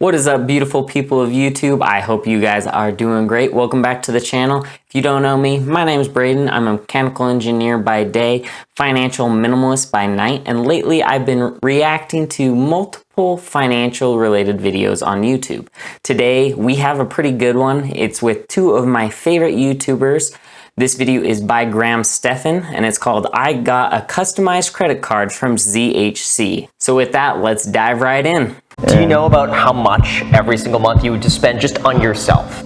What is up, beautiful people of YouTube? I hope you guys are doing great. Welcome back to the channel. If you don't know me, my name is Braden. I'm a mechanical engineer by day, financial minimalist by night, and lately I've been reacting to multiple financial related videos on YouTube. Today we have a pretty good one. It's with two of my favorite YouTubers. This video is by Stephan, and it's called I Got a Customized Credit Card from ZHC. So with that, let's dive right in. Do you know about how much every single month you would just spend just on yourself?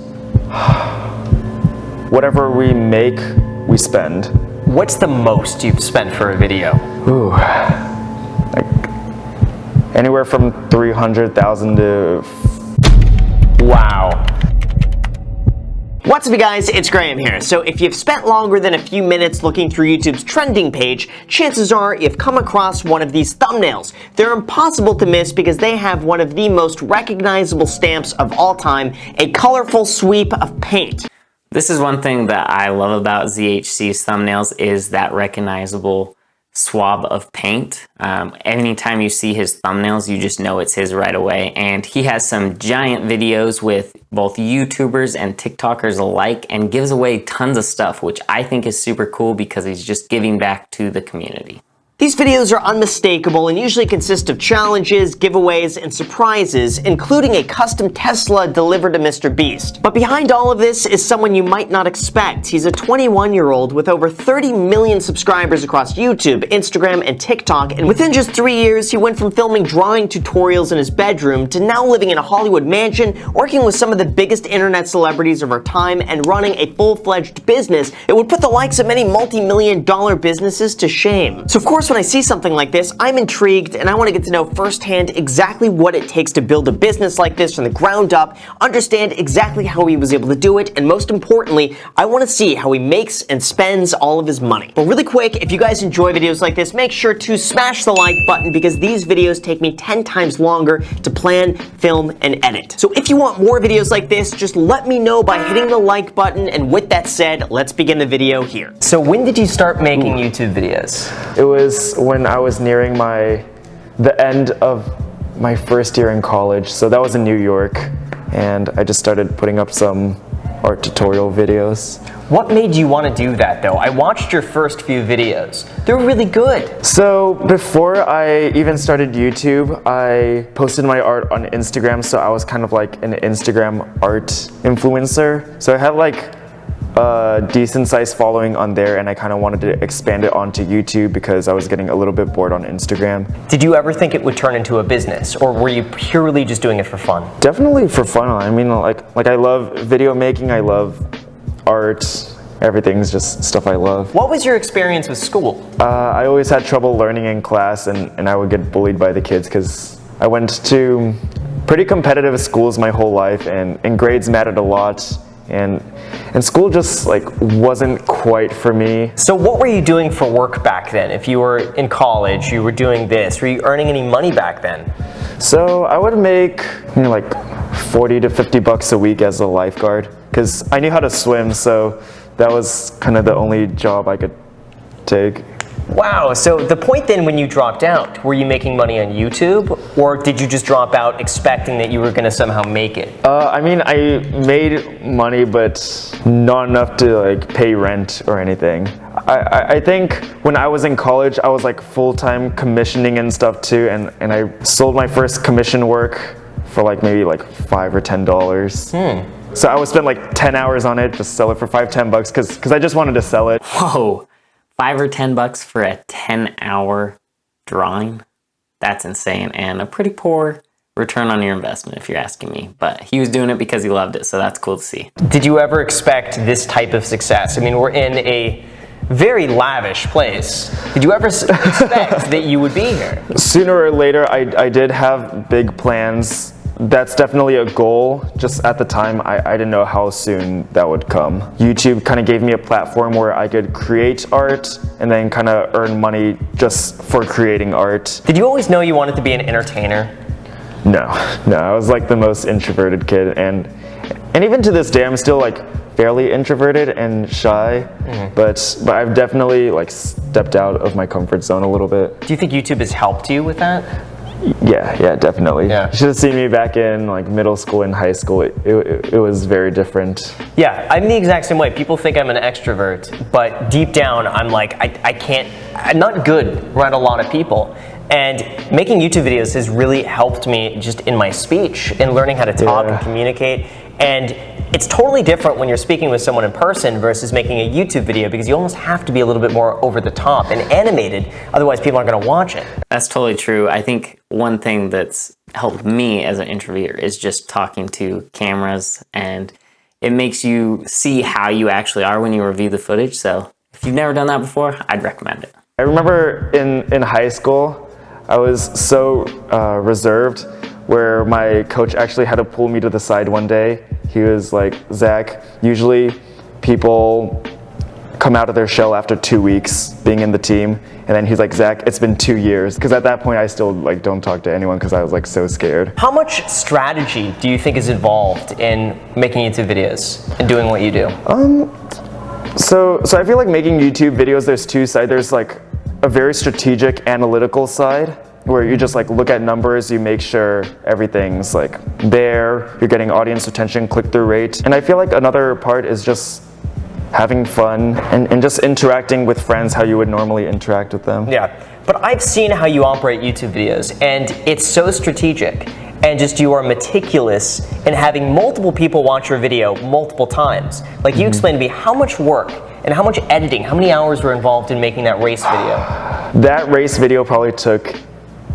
Whatever we make, we spend. What's the most you've spent for a video? Ooh, like anywhere from 300,000 to... Wow. What's up, you guys? It's Graham here. So if you've spent longer than a few minutes looking through YouTube's trending page, chances are you've come across one of these thumbnails. They're impossible to miss because they have one of the most recognizable stamps of all time, a colorful sweep of paint. This is one thing that I love about ZHC's thumbnails is that recognizable swab of paint. Anytime you see his thumbnails, you just know it's his right away. And he has some giant videos with both YouTubers and TikTokers alike and gives away tons of stuff, which I think is super cool because he's just giving back to the community. These videos are unmistakable and usually consist of challenges, giveaways, and surprises, including a custom Tesla delivered to Mr. Beast. But behind all of this is someone you might not expect. He's a 21-year-old with over 30 million subscribers across YouTube, Instagram, and TikTok, and within just 3 years, he went from filming drawing tutorials in his bedroom to now living in a Hollywood mansion, working with some of the biggest internet celebrities of our time, and running a full-fledged business. It would put the likes of many multi-million-dollar businesses to shame. So of course, when I see something like this, I'm intrigued and I want to get to know firsthand exactly what it takes to build a business like this from the ground up, understand exactly how he was able to do it, and most importantly, I want to see how he makes and spends all of his money. But really quick, if you guys enjoy videos like this, make sure to smash the like button because these videos take me 10 times longer to plan, film, and edit. So if you want more videos like this, just let me know by hitting the like button, and with that said, let's begin the video here. So when did you start making YouTube videos? It was when I was nearing the end of my first year in college. So that was in New York, and I just started putting up some art tutorial videos. What made you want to do that though? I watched your first few videos. They're really good. So before I even started YouTube, I posted my art on Instagram, so I was kind of like an Instagram art influencer. So I had like a decent sized following on there, and I kind of wanted to expand it onto YouTube because I was getting a little bit bored on Instagram. Did you ever think it would turn into a business, or were you purely just doing it for fun? Definitely for fun. I mean, like I love video making, I love art, everything's just stuff I love. What was your experience with school? I always had trouble learning in class, and I would get bullied by the kids because I went to pretty competitive schools my whole life, and grades mattered a lot. And school just like wasn't quite for me. So what were you doing for work back then? If you were in college, you were doing this, were you earning any money back then? So I would make like 40 to 50 bucks a week as a lifeguard because I knew how to swim, so that was kind of the only job I could take. Wow, so the point then when you dropped out, were you making money on YouTube, or did you just drop out expecting that you were going to somehow make it? I mean, I made money, but not enough to like pay rent or anything. I think when I was in college, I was like full-time commissioning and stuff too, and I sold my first commission work for like maybe like $5 or $10. So I would spend like 10 hours on it, just sell it for $5, $10 because I just wanted to sell it. Whoa, $5 or $10 for a 10-hour drawing? That's insane, and a pretty poor return on your investment if you're asking me. But he was doing it because he loved it, so that's cool to see. Did you ever expect this type of success? I mean, we're in a very lavish place. Did you ever expect that you would be here? Sooner or later, I did have big plans. That's definitely a goal. Just at the time, I didn't know how soon that would come. YouTube kind of gave me a platform where I could create art and then kind of earn money just for creating art. Did you always know you wanted to be an entertainer? No, I was like the most introverted kid, and even to this day, I'm still like fairly introverted and shy, but I've definitely like stepped out of my comfort zone a little bit. Do you think YouTube has helped you with that? Yeah, definitely. Yeah. You should have seen me back in like middle school and high school. It was very different. Yeah, I'm the exact same way. People think I'm an extrovert, but deep down, I'm like, I'm not good around a lot of people. And making YouTube videos has really helped me just in my speech, in learning how to talk and communicate. And it's totally different when you're speaking with someone in person versus making a YouTube video, because you almost have to be a little bit more over the top and animated, otherwise people aren't going to watch it. That's totally true. I think one thing that's helped me as an introvert is just talking to cameras, and it makes you see how you actually are when you review the footage. So if you've never done that before, I'd recommend it. I remember in high school, I was so reserved, where my coach actually had to pull me to the side one day. He was like, Zach, usually people come out of their shell after 2 weeks being in the team. And then he's like, Zach, it's been 2 years. Because at that point, I still like don't talk to anyone because I was like so scared. How much strategy do you think is involved in making YouTube videos and doing what you do? So I feel like making YouTube videos, there's two sides. There's like a very strategic analytical side, where you just like look at numbers, you make sure everything's like there, you're getting audience retention, click-through rate. And I feel like another part is just having fun and just interacting with friends how you would normally interact with them. Yeah, but I've seen how you operate YouTube videos, and it's so strategic, and just you are meticulous in having multiple people watch your video multiple times. Like you explained to me how much work and how much editing, how many hours were involved in making that race video? That race video probably took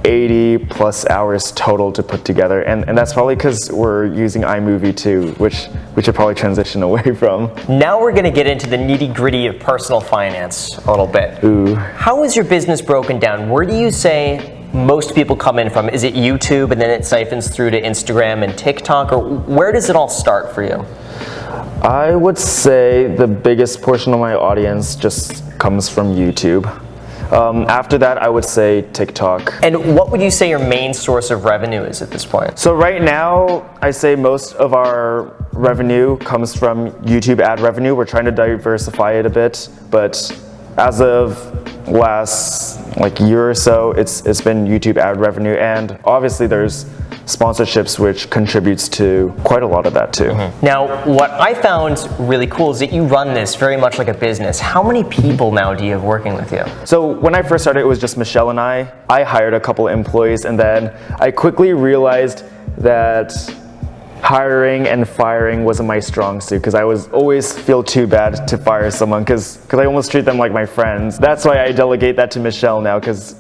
80 plus hours total to put together, and that's probably because we're using iMovie too, which we should probably transition away from. Now we're going to get into the nitty-gritty of personal finance a little bit. Ooh. How is your business broken down? Where do you say most people come in from? Is it YouTube and then it siphons through to Instagram and TikTok, or where does it all start for you? I would say the biggest portion of my audience just comes from YouTube. After that, I would say TikTok. And what would you say your main source of revenue is at this point? So right now, I say most of our revenue comes from YouTube ad revenue. We're trying to diversify it a bit, but as of last year or so, it's been YouTube ad revenue, and obviously there's sponsorships, which contributes to quite a lot of that too. Now, what I found really cool is that you run this very much like a business. How many people now do you have working with you? So when I first started, it was just Michelle and I. I hired a couple employees, and then I quickly realized that hiring and firing wasn't my strong suit, because I was always feel too bad to fire someone because I almost treat them like my friends. That's why I delegate that to Michelle now, because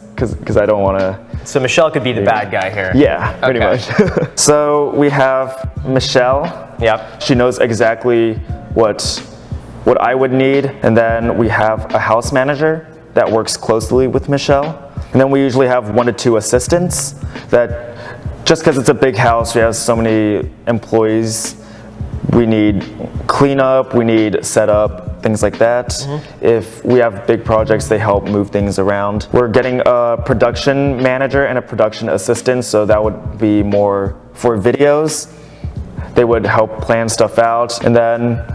I don't want to. So Michelle could be the bad guy here. Yeah, pretty much. So we have Michelle. Yep. She knows exactly what I would need, and then we have a house manager that works closely with Michelle, and then we usually have 1 to 2 assistants that. Just because it's a big house, we have so many employees, we need cleanup, we need setup, things like that. If we have big projects, they help move things around. We're getting a production manager and a production assistant, so that would be more for videos. They would help plan stuff out. And then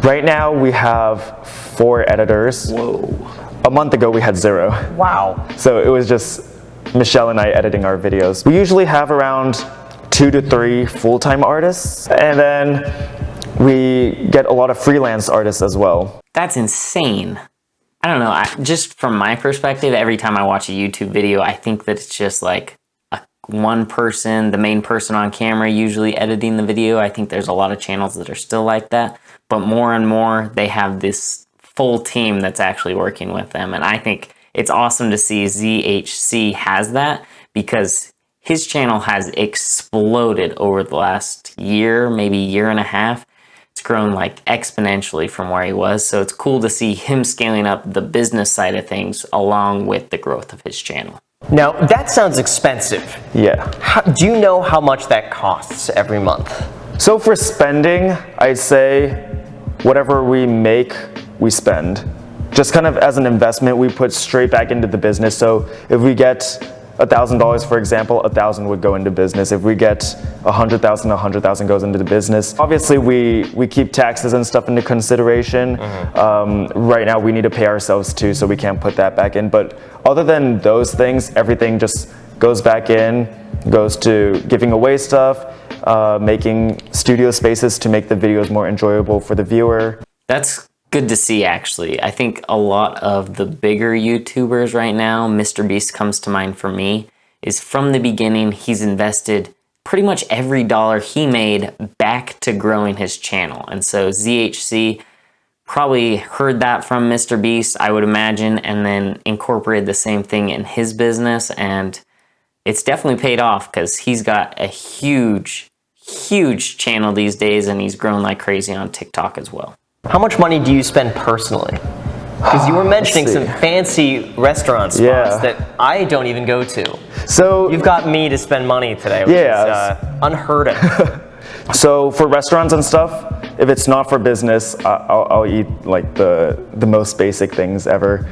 right now we have 4 editors. Whoa. A month ago we had 0. Wow. So it was just Michelle and I editing our videos. We usually have around 2 to 3 full-time artists, and then we get a lot of freelance artists as well. That's insane. I don't know, just from my perspective, every time I watch a YouTube video, I think that it's just like one person, the main person on camera usually editing the video. I think there's a lot of channels that are still like that, but more and more they have this full team that's actually working with them, and I think it's awesome to see ZHC has that, because his channel has exploded over the last year, maybe year and a half. It's grown like exponentially from where he was. So it's cool to see him scaling up the business side of things along with the growth of his channel. Now, that sounds expensive. Yeah. Do you know how much that costs every month? So for spending, I'd say whatever we make, we spend. Just kind of as an investment, we put straight back into the business. So if we get $1,000, for example, 1,000 would go into business. If we get 100,000, 100,000 goes into the business. Obviously, we keep taxes and stuff into consideration. Right now, we need to pay ourselves too, so we can't put that back in. But other than those things, everything just goes back in, goes to giving away stuff, making studio spaces to make the videos more enjoyable for the viewer. That's good to see, actually. I think a lot of the bigger YouTubers right now, Mr. Beast comes to mind for me, is from the beginning, he's invested pretty much every dollar he made back to growing his channel. And so ZHC probably heard that from Mr. Beast, I would imagine, and then incorporated the same thing in his business. And it's definitely paid off because he's got a huge channel these days, and he's grown like crazy on TikTok as well. How much money do you spend personally? Because you were mentioning some fancy restaurant spots that I don't even go to. So you've got me to spend money today, which is unheard of. So for restaurants and stuff, if it's not for business, I'll eat like the most basic things ever.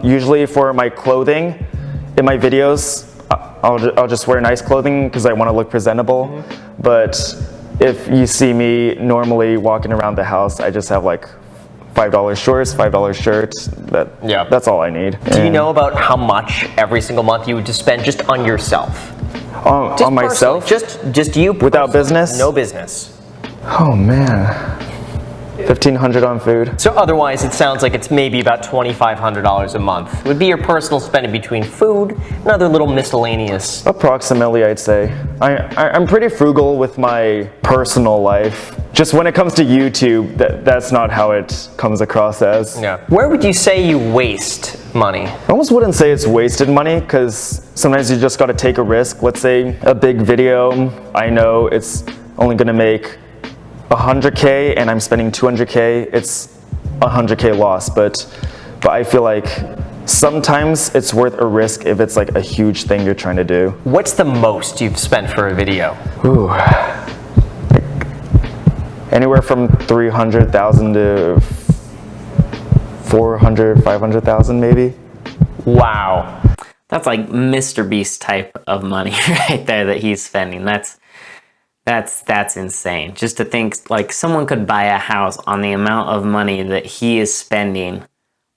Usually for my clothing, in my videos, I'll just wear nice clothing because I want to look presentable. But if you see me normally walking around the house, I just have like $5 shorts, $5 shirts. That's all I need. Do you know about how much every single month you would just spend just on yourself? On myself? Just you. Without business? No business. Oh man. $1,500 on food. So otherwise, it sounds like it's maybe about $2,500 a month. Would be your personal spending between food and other little miscellaneous. Approximately, I'd say. I'm pretty frugal with my personal life. Just when it comes to YouTube, that's not how it comes across as. Yeah. Where would you say you waste money? I almost wouldn't say it's wasted money because sometimes you just got to take a risk. Let's say a big video, I know it's only going to make 100K and I'm spending 200K, it's 100K loss, but I feel like sometimes it's worth a risk if it's like a huge thing you're trying to do. What's the most you've spent for a video? Ooh. Anywhere from 300,000 to 400, 500,000 maybe. Wow. That's like Mr. Beast type of money right there that he's spending. That's insane. Just to think like someone could buy a house on the amount of money that he is spending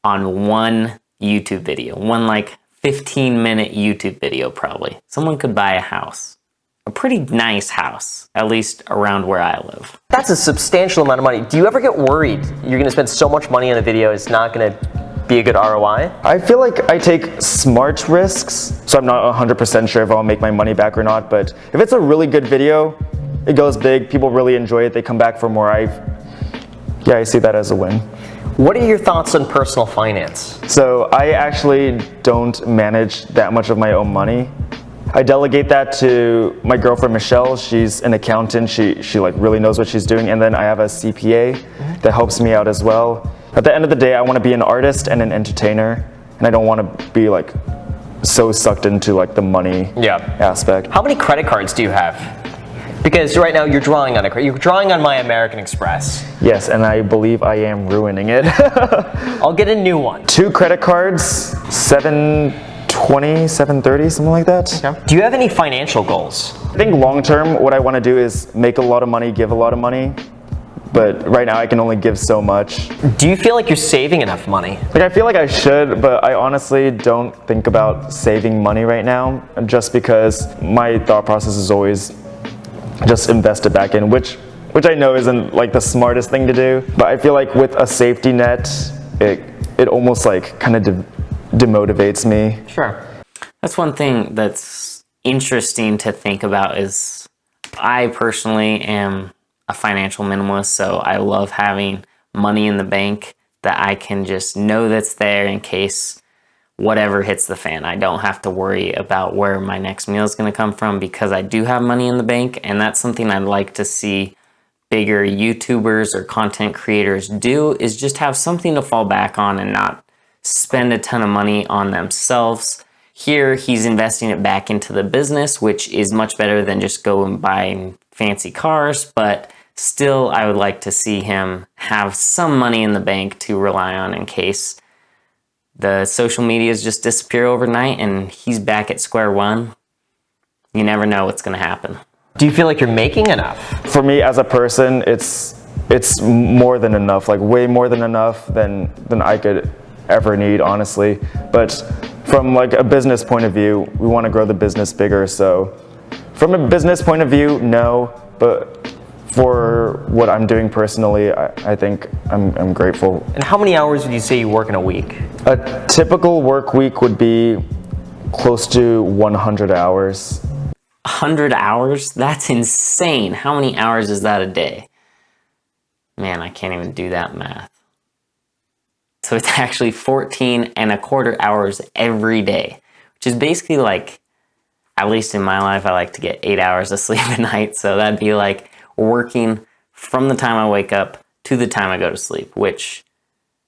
on one YouTube video, one like 15-minute YouTube video probably. Someone could buy a house. A pretty nice house, at least around where I live. That's a substantial amount of money. Do you ever get worried you're going to spend so much money on a video it's not going to be a good ROI? I feel like I take smart risks, so I'm not 100% sure if I'll make my money back or not, but if it's a really good video, it goes big, people really enjoy it, they come back for more, I see that as a win. What are your thoughts on personal finance? So I actually don't manage that much of my own money. I delegate that to my girlfriend Michelle. She's an accountant. She like really knows what she's doing. And then I have a CPA that helps me out as well. At the end of the day, I want to be an artist and an entertainer, and I don't want to be like so sucked into like the money aspect. How many credit cards do you have? Because right now you're drawing on you're drawing on my American Express. Yes, and I believe I am ruining it. I'll get a new one. 2 credit cards, 720, 730, something like that. Okay. Do you have any financial goals? I think long term, what I want to do is make a lot of money, give a lot of money. But right now I can only give so much. Do you feel like you're saving enough money? Like I feel like I should, but I honestly don't think about saving money right now, just because my thought process is always just invest it back in, which I know isn't like the smartest thing to do, but I feel like with a safety net, it almost like kind of demotivates me. Sure. That's one thing that's interesting to think about is I personally am a financial minimalist, so I love having money in the bank that I can just know that's there in case whatever hits the fan. I don't have to worry about where my next meal is going to come from because I do have money in the bank, and that's something I'd like to see bigger YouTubers or content creators do, is just have something to fall back on and not spend a ton of money on themselves. Here, he's investing it back into the business, which is much better than just going buying fancy cars, but still, I would like to see him have some money in the bank to rely on in case the social medias just disappear overnight and he's back at square one. You never know what's going to happen. Do you feel like you're making enough? For me as a person, it's more than enough, like way more than enough than I could ever need, honestly. But from like a business point of view, we want to grow the business bigger. So from a business point of view, no, but for what I'm doing personally, I think I'm grateful. And how many hours would you say you work in a week? A typical work week would be close to 100 hours. 100 hours? That's insane. How many hours is that a day? Man, I can't even do that math. So it's actually 14.25 hours every day, which is basically like, at least in my life, I like to get 8 hours of sleep a night. So that'd be like working from the time I wake up to the time I go to sleep, which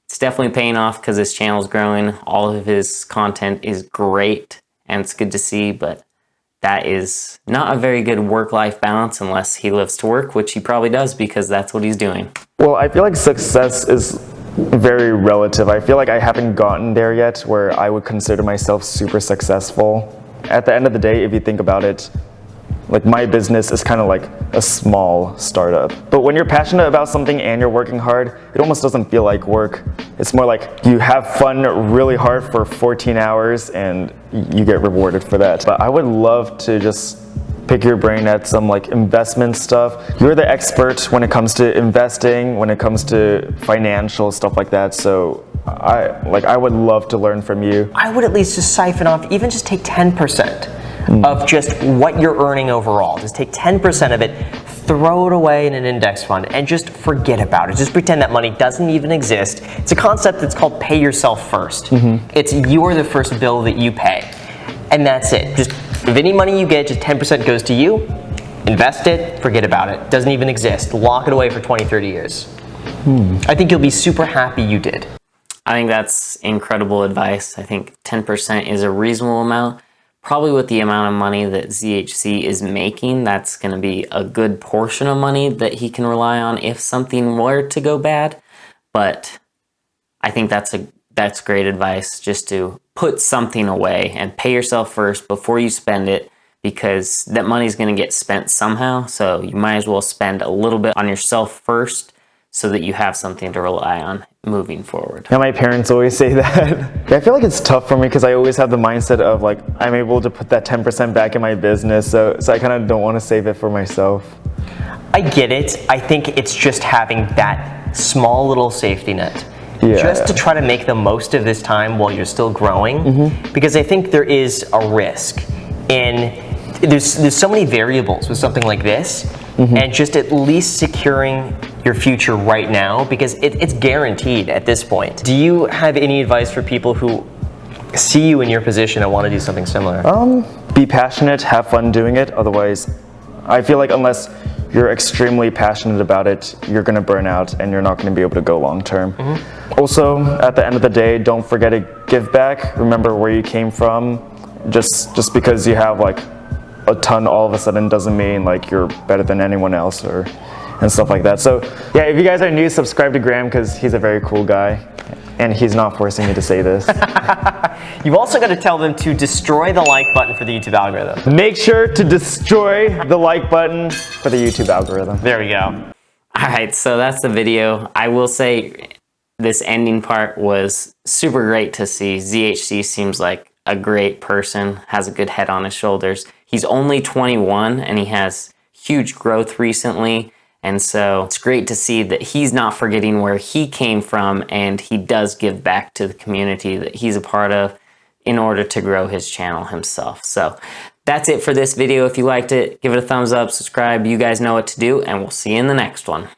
it's definitely paying off because his channel's growing. All of his content is great and it's good to see, but that is not a very good work-life balance unless he lives to work, which he probably does because that's what he's doing. Well, I feel like success is very relative. I feel like I haven't gotten there yet where I would consider myself super successful. At the end of the day, if you think about it, like my business is kind of like a small startup. But when you're passionate about something and you're working hard, it almost doesn't feel like work. It's more like you have fun really hard for 14 hours and you get rewarded for that. But I would love to just pick your brain at some like investment stuff. You're the expert when it comes to investing, when it comes to financial stuff like that. So I would love to learn from you. I would at least just siphon off, even just take 10% of just what you're earning overall. Just take 10% of it, throw it away in an index fund, and just forget about it. Just pretend that money doesn't even exist. It's a concept that's called pay yourself first. It's you're the first bill that you pay. And that's it. Just if any money you get, just 10% goes to you, invest it, forget about it. Doesn't even exist. Lock it away for 20, 30 years. I think you'll be super happy you did. I think that's incredible advice. I think 10% is a reasonable amount. Probably with the amount of money that ZHC is making, that's going to be a good portion of money that he can rely on if something were to go bad. But I think that's great advice, just to put something away and pay yourself first before you spend it, because that money is going to get spent somehow. So you might as well spend a little bit on yourself first so that you have something to rely on moving forward. Yeah, my parents always say that. I feel like it's tough for me because I always have the mindset of like, I'm able to put that 10% back in my business, so I kind of don't want to save it for myself. I get it. I think it's just having that small little safety net. Yeah. Just to try to make the most of this time while you're still growing, because I think there is a risk in there's so many variables with something like this, and just at least securing your future right now, because it's guaranteed at this point. Do you have any advice for people who see you in your position and want to do something similar? Be passionate, have fun doing it. Otherwise, I feel like unless you're extremely passionate about it, you're going to burn out and you're not going to be able to go long term. Also, at the end of the day, don't forget to give back. Remember where you came from. Just because you have like a ton all of a sudden doesn't mean like you're better than anyone else and stuff like that. So yeah, if you guys are new, subscribe to Graham because he's a very cool guy and he's not forcing me to say this. You've also got to tell them to destroy the like button for the YouTube algorithm. Make sure to destroy the like button for the YouTube algorithm. There we go. All right, so that's the video. I will say this ending part was super great to see. ZHC seems like a great person, has a good head on his shoulders. He's only 21 and he has huge growth recently. And so it's great to see that he's not forgetting where he came from and he does give back to the community that he's a part of in order to grow his channel himself. So that's it for this video. If you liked it, give it a thumbs up, subscribe. You guys know what to do, and we'll see you in the next one.